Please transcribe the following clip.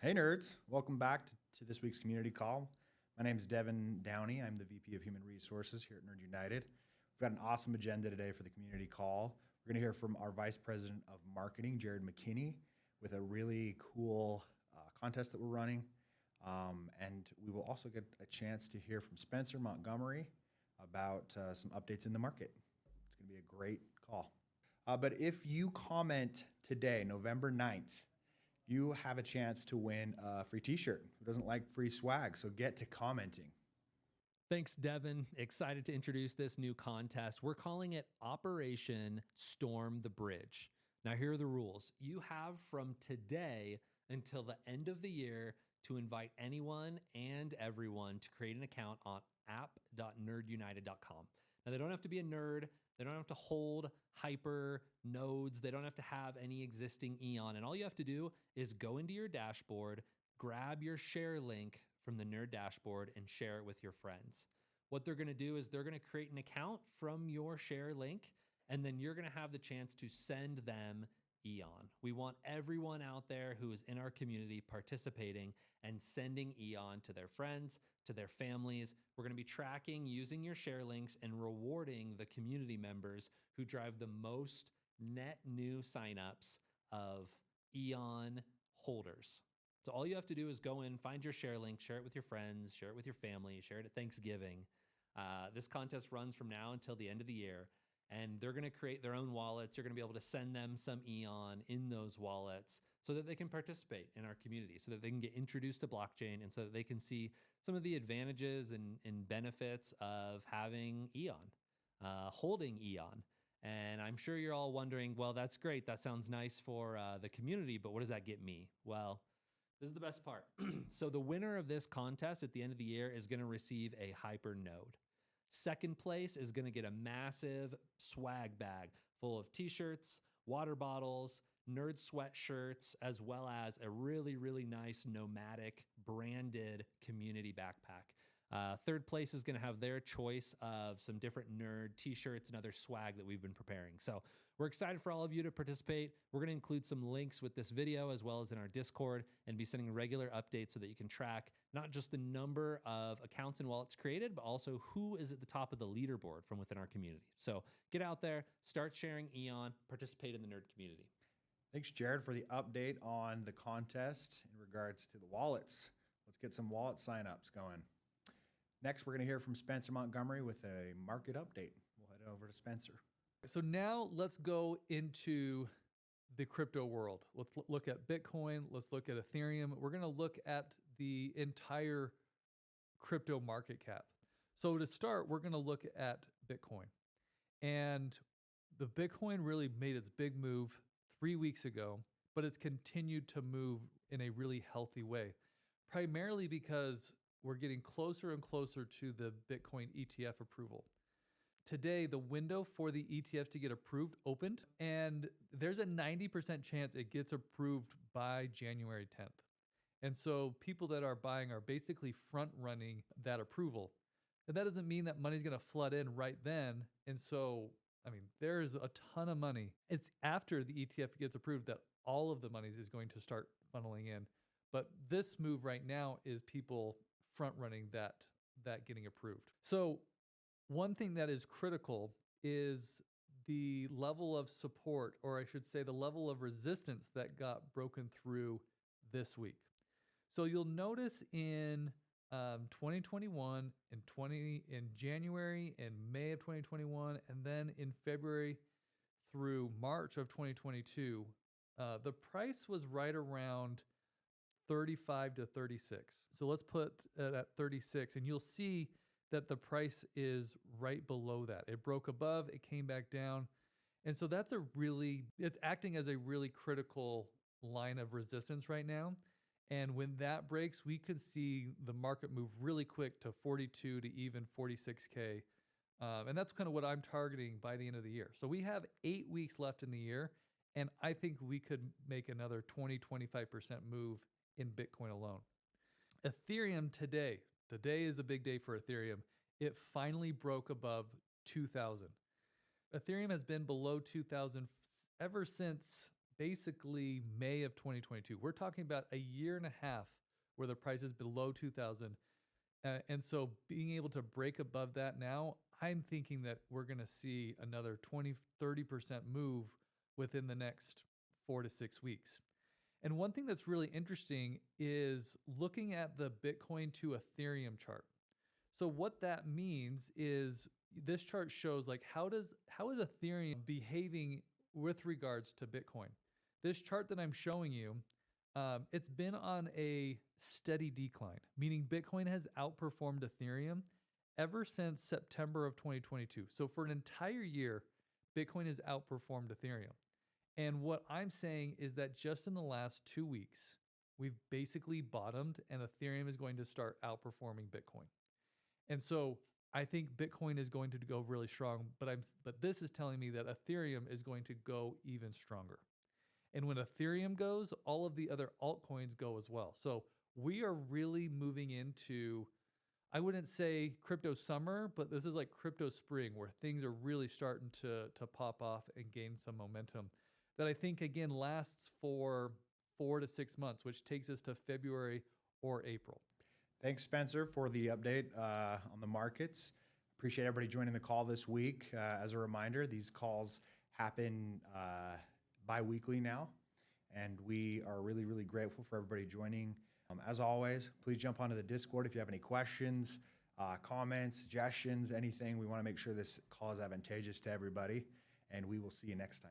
Hey nerds, welcome back to this week's community call. My name is Devin Downey. I'm the VP of Human Resources here at Nerd United. We've got an awesome agenda today for the community call. We're going to hear from our Vice President of Marketing, Jared McKinney, with a really cool contest that we're running. And we will also get a chance to hear from Spencer Montgomery about some updates in the market. It's going to be a great call. But if you comment today, November 9th, you have a chance to win a free t-shirt. Who doesn't like free swag? So get to commenting. Thanks, Devin. Excited to introduce this new contest. We're calling it Operation Storm the Bridge. Now, here are the rules. You have from today until the end of the year to invite anyone and everyone to create an account on app.nerdunited.com. Now, they don't have to be a nerd. They don't have to hold hyper nodes. They don't have to have any existing Eon. And all you have to do is go into your dashboard, grab your share link from the Nerd dashboard and share it with your friends. What they're going to do is they're going to create an account from your share link, and then you're going to have the chance to send them Eon. We want everyone out there who is in our community participating and sending Eon to their friends, to their families. We're going to be tracking using your share links and rewarding the community members who drive the most net new signups of Eon holders. So all you have to do is go in, find your share link, share it with your friends, share it with your family, share it at Thanksgiving. This contest runs from now until the end of the year. And they're going to create their own wallets. You're going to be able to send them some Eon in those wallets so that they can participate in our community, so that they can get introduced to blockchain, and so that they can see some of the advantages and benefits of having Eon, holding Eon. And I'm sure you're all wondering, well, that's great. That sounds nice for the community, but what does that get me? Well, this is the best part. So the winner of this contest at the end of the year is going to receive a hyper node. Second place is going to get a massive swag bag full of t-shirts, water bottles, nerd sweatshirts, as well as a really, really nice nomadic branded community backpack. Third place is going to have their choice of some different nerd t-shirts and other swag that we've been preparing. So we're excited for all of you to participate. We're going to include some links with this video as well as in our Discord and be sending regular updates so that you can track not just the number of accounts and wallets created, but also who is at the top of the leaderboard from within our community. So get out there, start sharing Eon, participate in the nerd community. Thanks, Jared, for the update on the contest in regards to the wallets. Let's get some wallet signups going. Next, we're going to hear from Spencer Montgomery with a market update. We'll head over to Spencer. So now let's go into the crypto world. Let's look at Bitcoin. Let's look at Ethereum. We're going to look at the entire crypto market cap. So to start, we're going to look at Bitcoin. And the Bitcoin really made its big move 3 weeks ago, but it's continued to move in a really healthy way, primarily because we're getting closer and closer to the Bitcoin ETF approval. Today, the window for the ETF to get approved opened, and there's a 90% chance it gets approved by January 10th. And so people that are buying are basically front running that approval. And that doesn't mean that money's going to flood in right then. And so, there's a ton of money. It's after the ETF gets approved that all of the money is going to start funneling in. But this move right now is people front running that getting approved. So one thing that is critical is the level of support, or I should say the level of resistance that got broken through this week. So you'll notice in 2021, in January and May of 2021, and then in February through March of 2022, the price was right around 35 to 36. So let's put it at 36, and you'll see that the price is right below that. It broke above, it came back down. And so it's acting as a really critical line of resistance right now. And when that breaks, we could see the market move really quick to 42 to even 46K. And that's kind of what I'm targeting by the end of the year. So we have 8 weeks left in the year, and I think we could make another 20, 25% move in Bitcoin alone. Ethereum today is the big day for Ethereum. It finally broke above 2,000. Ethereum has been below 2,000 ever since basically May of 2022. We're talking about a year and a half where the price is below 2,000. And so being able to break above that now, I'm thinking that we're going to see another 20, 30% move within the next 4 to 6 weeks. And one thing that's really interesting is looking at the Bitcoin to Ethereum chart. So what that means is this chart shows like how is Ethereum behaving with regards to Bitcoin. This chart that I'm showing you, it's been on a steady decline, meaning Bitcoin has outperformed Ethereum ever since September of 2022. So for an entire year, Bitcoin has outperformed Ethereum. And what I'm saying is that just in the last 2 weeks, we've basically bottomed and Ethereum is going to start outperforming Bitcoin. And so I think Bitcoin is going to go really strong, but this is telling me that Ethereum is going to go even stronger. And when Ethereum goes, all of the other altcoins go as well. So we are really moving into, I wouldn't say crypto summer, but this is like crypto spring where things are really starting to pop off and gain some momentum that I think, again, lasts for 4 to 6 months, which takes us to February or April. Thanks, Spencer, for the update on the markets. Appreciate everybody joining the call this week. As a reminder, these calls happen bi-weekly now, and we are really, really grateful for everybody joining. As always, please jump onto the Discord if you have any questions, comments, suggestions, anything. We want to make sure this call is advantageous to everybody, and we will see you next time.